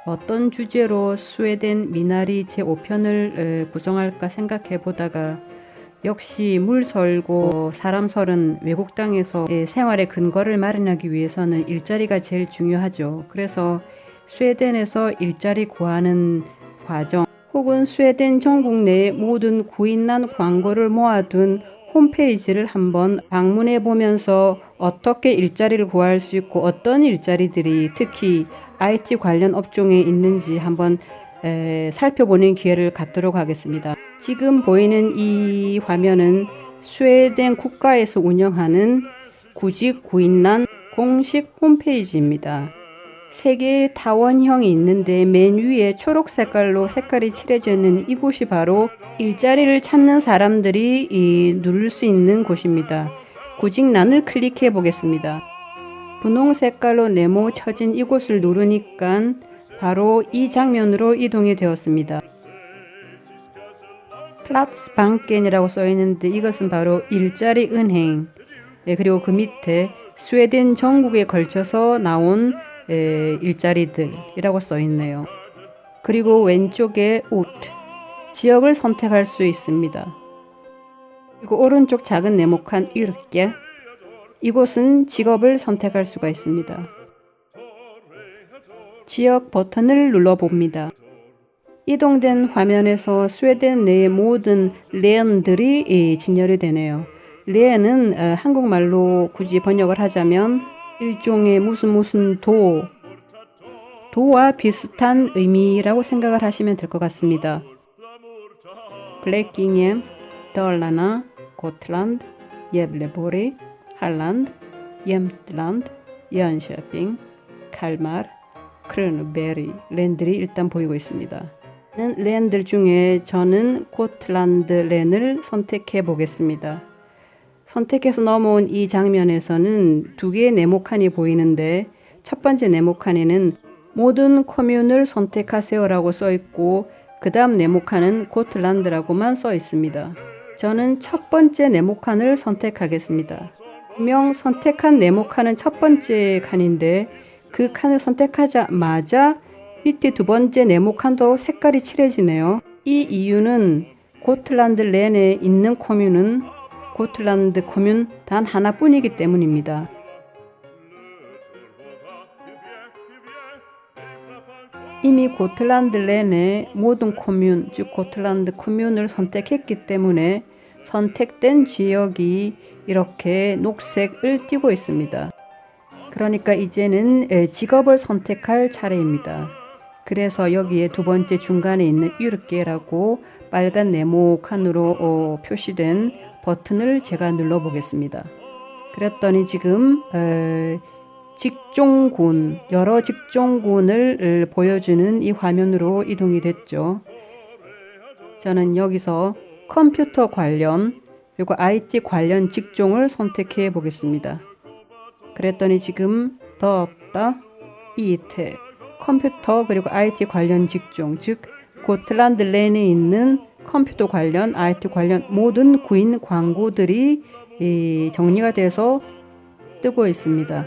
어떤 주제로 스웨덴 미나리 제5편을 구성할까 생각해 보다가 역시 물 설고 사람 설은 외국 땅에서 생활의 근거를 마련하기 위해서는 일자리가 제일 중요하죠. 그래서 스웨덴에서 일자리 구하는 과정 혹은 스웨덴 전국 내 모든 구인난 광고를 모아둔 홈페이지를 한번 방문해 보면서 어떻게 일자리를 구할 수 있고 어떤 일자리들이 특히 IT 관련 업종에 있는지 한번 살펴보는 기회를 갖도록 하겠습니다. 지금 보이는 이 화면은 스웨덴 국가에서 운영하는 구직 구인난 공식 홈페이지입니다. 세 개의 타원형이 있는데 맨 위에 초록 색깔로 색깔이 칠해져 있는 이곳이 바로 일자리를 찾는 사람들이 누를 수 있는 곳입니다. 구직란을 클릭해 보겠습니다. 분홍 색깔로 네모쳐진 이곳을 누르니까 바로 이 장면으로 이동이 되었습니다. 플라츠방켄이라고 써 있는데 이것은 바로 일자리 은행. 그리고 그 밑에 스웨덴 전국에 걸쳐서 나온 일자리들이라고 써 있네요. 그리고 왼쪽에 우트 지역을 선택할 수 있습니다. 그리고 오른쪽 작은 네모칸 이렇게 이곳은 직업을 선택할 수가 있습니다. 지역 버튼을 눌러봅니다. 이동된 화면에서 스웨덴 내의 모든 랜들이 진열이 되네요. 랜은 한국말로 굳이 번역을 하자면 일종의 무슨 도와 비슷한 의미라고 생각을 하시면 될 것 같습니다. 블레킹엠, 덜라나, 고틀란드, 예블레보리, 할란드, 옙트란드, 연셔핑, 칼마르, 크르누베리 랜들이 일단 보이고 있습니다. 랜들 중에 저는 고틀란드 랜을 선택해 보겠습니다. 선택해서 넘어온 이 장면에서는 두 개의 네모칸이 보이는데 첫 번째 네모칸에는 모든 커뮤를 선택하세요 라고 써 있고 그 다음 네모칸은 고틀란드라고만 써 있습니다. 저는 첫 번째 네모칸을 선택하겠습니다. 분명 선택한 네모칸은 첫 번째 칸인데 그 칸을 선택하자마자 밑에 두 번째 네모칸도 색깔이 칠해지네요. 이 이유는 고틀란드 랜에 있는 커뮤는 고틀란드 커뮤 단 하나뿐이기 때문입니다. 이미 고틀란드 랜의 모든 커뮤, 즉 고틀란드 커뮤를 선택했기 때문에 선택된 지역이 이렇게 녹색을 띠고 있습니다. 그러니까 이제는 직업을 선택할 차례입니다. 그래서 여기에 두 번째 중간에 있는 이렇게라고 빨간 네모칸으로 표시된 버튼을 제가 눌러 보겠습니다. 그랬더니 지금 직종군, 여러 직종군을 보여주는 이 화면으로 이동이 됐죠. 저는 여기서 컴퓨터 관련 그리고 IT 관련 직종을 선택해 보겠습니다. 그랬더니 지금 떴다 이태 컴퓨터 그리고 IT 관련 직종, 즉 고틀란드 랜에 있는 컴퓨터 관련 IT 관련 모든 구인 광고들이 정리가 돼서 뜨고 있습니다.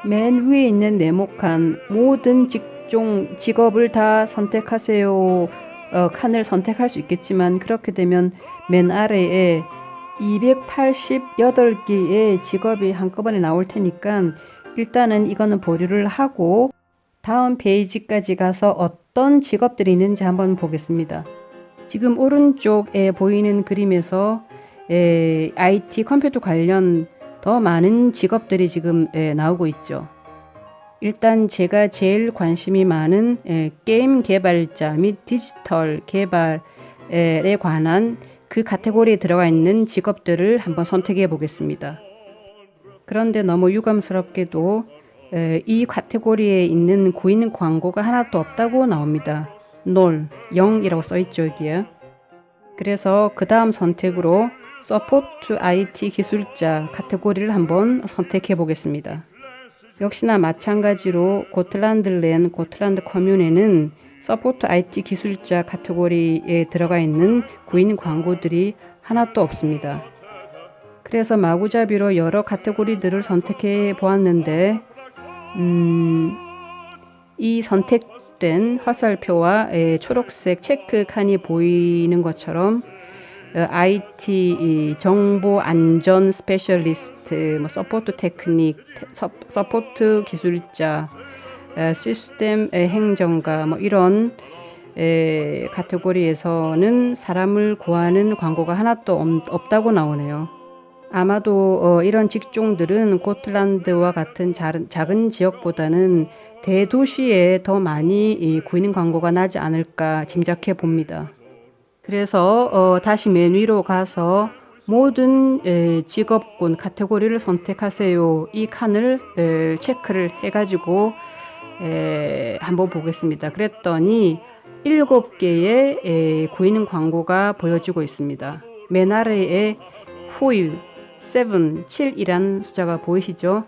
맨 위에 있는 네모칸 모든 직종 직업을 다 선택하세요 칸을 선택할 수 있겠지만 그렇게 되면 맨 아래에 288개의 직업이 한꺼번에 나올 테니까 일단은 이거는 보류를 하고 다음 페이지까지 가서 어떤 직업들이 있는지 한번 보겠습니다. 지금 오른쪽에 보이는 그림에서 IT 컴퓨터 관련 더 많은 직업들이 지금 나오고 있죠. 일단 제가 제일 관심이 많은 게임 개발자 및 디지털 개발에 관한 그 카테고리에 들어가 있는 직업들을 한번 선택해 보겠습니다. 그런데 너무 유감스럽게도 이 카테고리에 있는 구인 광고가 하나도 없다고 나옵니다. 0이라고 써 있죠 여기에. 그래서 그 다음 선택으로 서포트 IT 기술자 카테고리를 한번 선택해 보겠습니다. 역시나 마찬가지로 고틀란드 랜, 고틀란드 커뮤에는 서포트 IT 기술자 카테고리에 들어가 있는 구인 광고들이 하나도 없습니다. 그래서 마구잡이로 여러 카테고리들을 선택해 보았는데 이 선택 셋업된 화살표와 초록색 체크 칸이 보이는 것처럼 IT 정보 안전 스페셜리스트, 뭐 서포트 테크닉, 서포트 기술자, 시스템 행정가 뭐 이런 카테고리에서는 사람을 구하는 광고가 하나도 없다고 나오네요. 아마도 이런 직종들은 고틀란드와 같은 작은 지역보다는 대도시에 더 많이 구인 광고가 나지 않을까 짐작해 봅니다. 그래서 다시 맨 위로 가서 모든 직업군 카테고리를 선택하세요. 이 칸을 체크를 해가지고 한번 보겠습니다. 그랬더니 7개의 구인 광고가 보여지고 있습니다. 맨 아래에 후유 7, 7이라는 숫자가 보이시죠?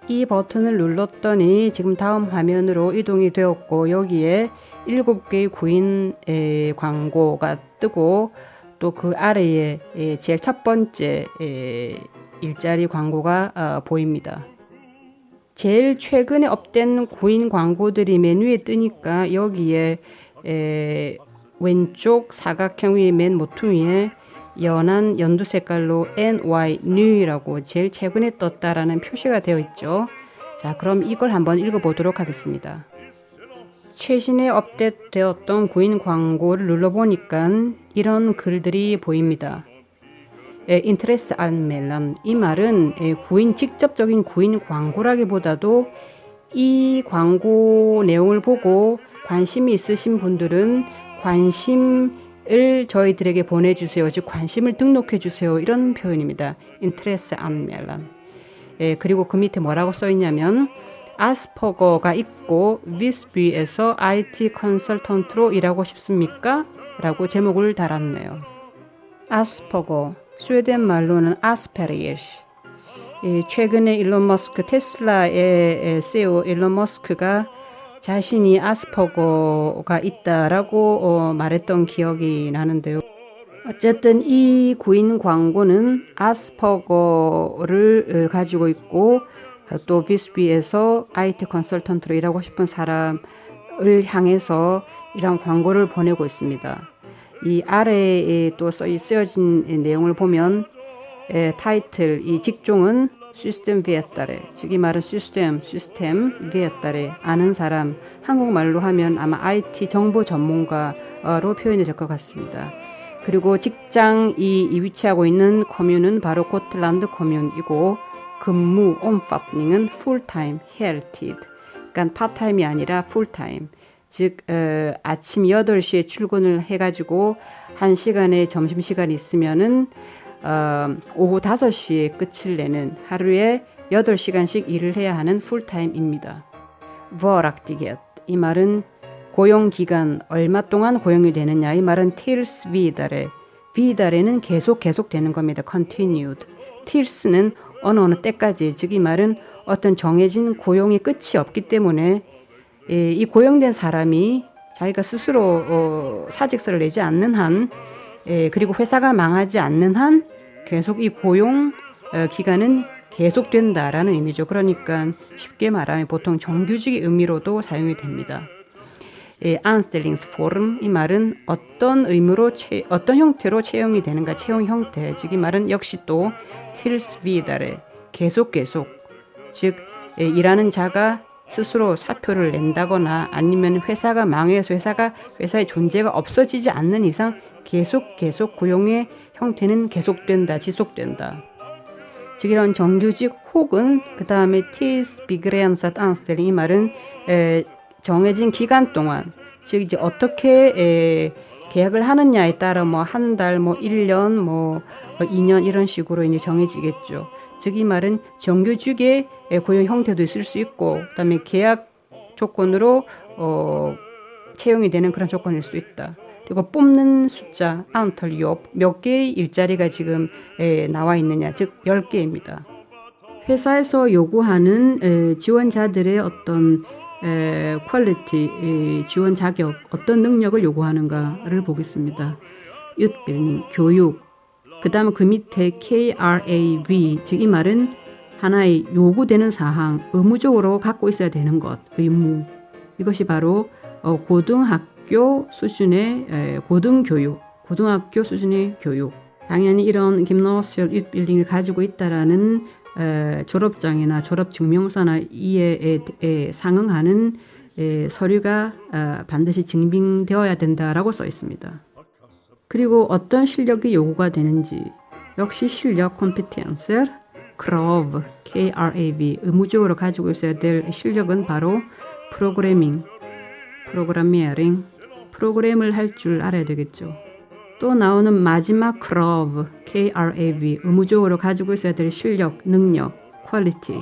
이 버튼을 눌렀더니 지금 다음 화면으로 이동이 되었고 여기에 7개의 구인 광고가 뜨고 또 그 아래에 제일 첫 번째 일자리 광고가 보입니다. 제일 최근에 업된 구인 광고들이 맨 위에 뜨니까 여기에 왼쪽 사각형 위에 맨 모퉁이에 연한 연두 색깔로 NY New라고 제일 최근에 떴다라는 표시가 되어 있죠. 자, 그럼 이걸 한번 읽어보도록 하겠습니다. 최신에 업데이트되었던 구인 광고를 눌러보니까 이런 글들이 보입니다. 인트레스 안멜란, 이 말은 직접적인 구인 광고라기보다도 이 광고 내용을 보고 관심이 있으신 분들은 관심을 저희들에게 보내주세요. 즉 관심을 등록해주세요. 이런 표현입니다. 인트레스 안멜란. 그리고 그 밑에 뭐라고 써있냐면 아스퍼거가 있고 위스비에서 IT 컨설턴트로 일하고 싶습니까? 라고 제목을 달았네요. 아스퍼거, 스웨덴 말로는 아스페리에시. 최근에 일론 머스크 테슬라의 CEO 일론 머스크가 자신이 아스퍼거가 있다라고 말했던 기억이 나는데요. 어쨌든 이 구인 광고는 아스퍼거를 가지고 있고 또 비스비에서 IT 컨설턴트로 일하고 싶은 사람을 향해서 이런 광고를 보내고 있습니다. 이 아래에 또 쓰여진 내용을 보면 타이틀, 이 직종은 시스템 비에따레, 즉 이 말은 시스템 비에따레, 아는 사람, 한국말로 하면 아마 IT 정보 전문가로 표현이 될 것 같습니다. 그리고 직장이 위치하고 있는 커뮤는 바로 고틀란드 커뮤이고 근무 omfatningen 풀타임 헬티드, 그러니까 파타임이 아니라 풀타임, 즉 아침 8시에 출근을 해가지고 1시간의 점심시간이 있으면은 오후 5시에 끝을 내는 하루에 8시간씩 일을 해야 하는 풀타임입니다. 버락디겟, 이 말은 고용기간 얼마 동안 고용이 되느냐, 이 말은 tills vidare, vidare는 계속 되는 겁니다. continued. tills는 어느 때까지, 즉 이 말은 어떤 정해진 고용의 끝이 없기 때문에 이 고용된 사람이 자기가 스스로 사직서를 내지 않는 한, 그리고 회사가 망하지 않는 한 계속 이 고용 기간은 계속된다라는 의미죠. 그러니까 쉽게 말하면 보통 정규직의 의미로도 사용이 됩니다. 안스텔링스포름, 이 말은 어떤 의무로 어떤 형태로 채용이 되는가, 채용 형태, 즉 이 말은 역시 또 tills vidare, 계속, 즉 일하는 자가 스스로 사표를 낸다거나 아니면 회사가 망해서 회사의 존재가 없어지지 않는 이상 계속 고용의 형태는 계속된다, 지속된다. 즉 이런 정규직 혹은 그 다음에 tills begränsat anställning, 이 말은 정해진 기간 동안, 즉 이제 어떻게 계약을 하느냐에 따라 뭐 한 달, 뭐 1년, 뭐 2년 이런 식으로 이제 정해지겠죠. 즉 이 말은 정규직의 고용 형태도 있을 수 있고, 그다음에 계약 조건으로 채용이 되는 그런 조건일 수도 있다. 그리고 뽑는 숫자, 아운털리옵, 몇 개의 일자리가 지금 나와 있느냐, 즉 10개입니다. 회사에서 요구하는 지원자들의 어떤 퀄리티, 지원 자격, 어떤 능력을 요구하는가를 보겠습니다. 유트빌딩, 교육, 그 다음 그 밑에 KRAV, 즉 이 말은 하나의 요구되는 사항, 의무적으로 갖고 있어야 되는 것, 의무. 이것이 바로 고등학교 수준의 고등학교 수준의 교육. 당연히 이런 Gymnasial Utbilding을 가지고 있다라는 졸업장이나 졸업증명서나 이에 상응하는 서류가 반드시 증빙되어야 된다라고 써 있습니다. 그리고 어떤 실력이 요구가 되는지 역시 실력 컴피텐스 krav KRAV 의무적으로 가지고 있어야 될 실력은 바로 프로그래밍 프로그램을 할 줄 알아야 되겠죠. 또 나오는 마지막 krav KRAV 의무적으로 가지고 있어야 될 실력, 능력, quality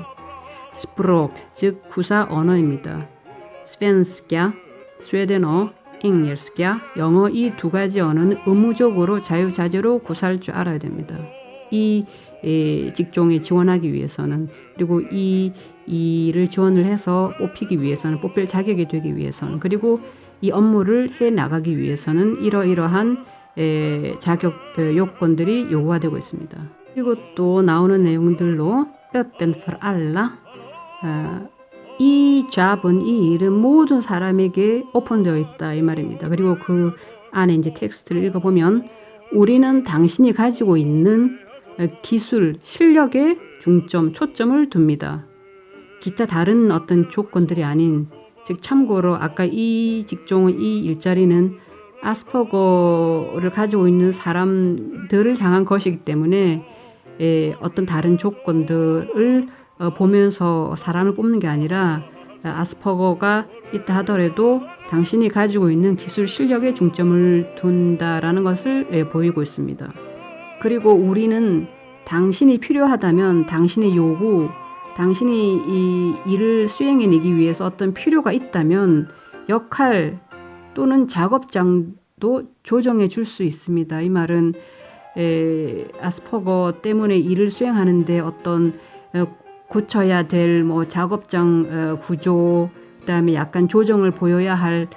språk 즉 구사 언어입니다. svenska 스웨덴어, engelska 영어 이 두 가지 언어는 의무적으로 자유자재로 구사할 줄 알아야 됩니다. 이 직종에 지원하기 위해서는 그리고 이 일을 지원을 해서 뽑히기 위해서는 뽑힐 자격이 되기 위해서는 그리고 이 업무를 해 나가기 위해서는 이러이러한 자격 요건들이 요구가 되고 있습니다. 그리고 또 나오는 내용들로 öppen för alla 이 잡은 이 일은 모든 사람에게 오픈되어 있다 이 말입니다. 그리고 그 안에 이제 텍스트를 읽어보면 우리는 당신이 가지고 있는 기술, 실력에 초점을 둡니다. 기타 다른 어떤 조건들이 아닌 즉 참고로 아까 이 직종은 이 일자리는 아스퍼거를 가지고 있는 사람들을 향한 것이기 때문에 어떤 다른 조건들을 보면서 사람을 뽑는 게 아니라 아스퍼거가 있다 하더라도 당신이 가지고 있는 기술 실력에 중점을 둔다라는 것을 보이고 있습니다. 그리고 우리는 당신이 필요하다면 당신의 요구, 당신이 이 일을 수행해내기 위해서 어떤 필요가 있다면 역할 또는 작업장도 조정해 줄 수 있습니다. 이 말은 아스퍼거 때문에 일을 수행하는데 어떤 고쳐야 될 작업장 구조, 그다음에 약간 조정을 보여야 할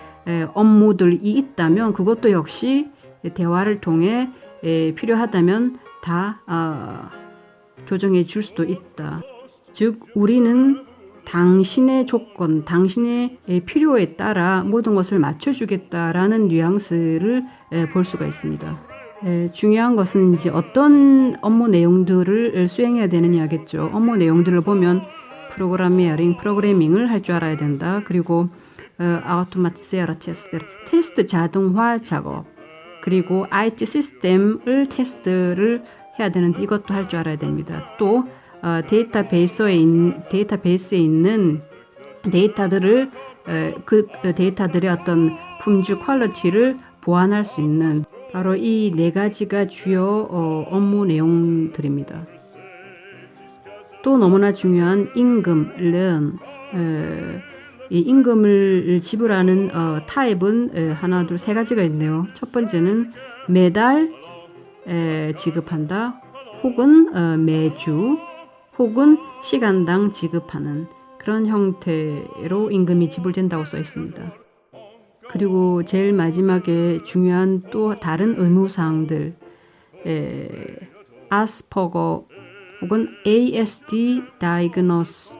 업무들이 있다면 그것도 역시 대화를 통해 필요하다면 다 조정해 줄 수도 있다. 즉 우리는 당신의 조건, 당신의 필요에 따라 모든 것을 맞춰주겠다라는 뉘앙스를 볼 수가 있습니다. 중요한 것은 이제 어떤 업무 내용들을 수행해야 되느냐겠죠. 업무 내용들을 보면 프로그래밍을 할 줄 알아야 된다. 그리고 automatisera 테스트 자동화 작업. 그리고 IT 시스템을 테스트를 해야 되는데 이것도 할 줄 알아야 됩니다. 또 데이터베이스에 있는 데이터들을 그 데이터들의 어떤 품질 퀄리티를 보완할 수 있는 바로 이 네 가지가 주요 업무 내용들입니다. 또 너무나 중요한 임금, 런, 이 임금을 지불하는 타입은 하나, 둘, 세 가지가 있네요. 첫 번째는 매달 지급한다, 혹은 매주, 혹은 시간당 지급하는 그런 형태로 임금이 지불된다고 써 있습니다. 그리고 제일 마지막에 중요한 또 다른 의무사항들 아스퍼거 혹은 ASD 다이그노스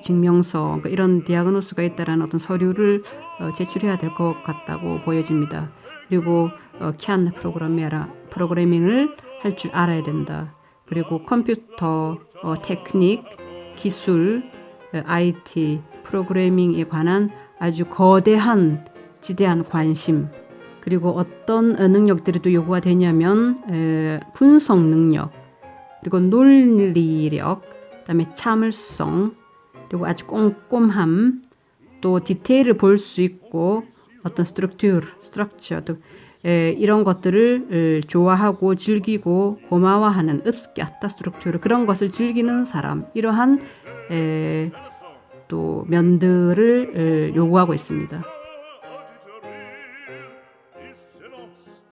증명서 그러니까 이런 디아그노스가 있다라는 어떤 서류를 제출해야 될 것 같다고 보여집니다. 그리고 CAN 프로그래밍을 할 줄 알아야 된다. 그리고 컴퓨터 테크닉 기술 IT 프로그래밍에 관한 아주 거대한 지대한 관심 그리고 어떤 능력들이 또 요구가 되냐면 분석 능력 그리고 논리력 그다음에 참을성 그리고 아주 꼼꼼함 또 디테일을 볼 수 있고 어떤 스트럭처 이런 것들을 좋아하고 즐기고 고마워하는 uppskatta 스트럭처 그런 것을 즐기는 사람 이러한 또 면들을 요구하고 있습니다.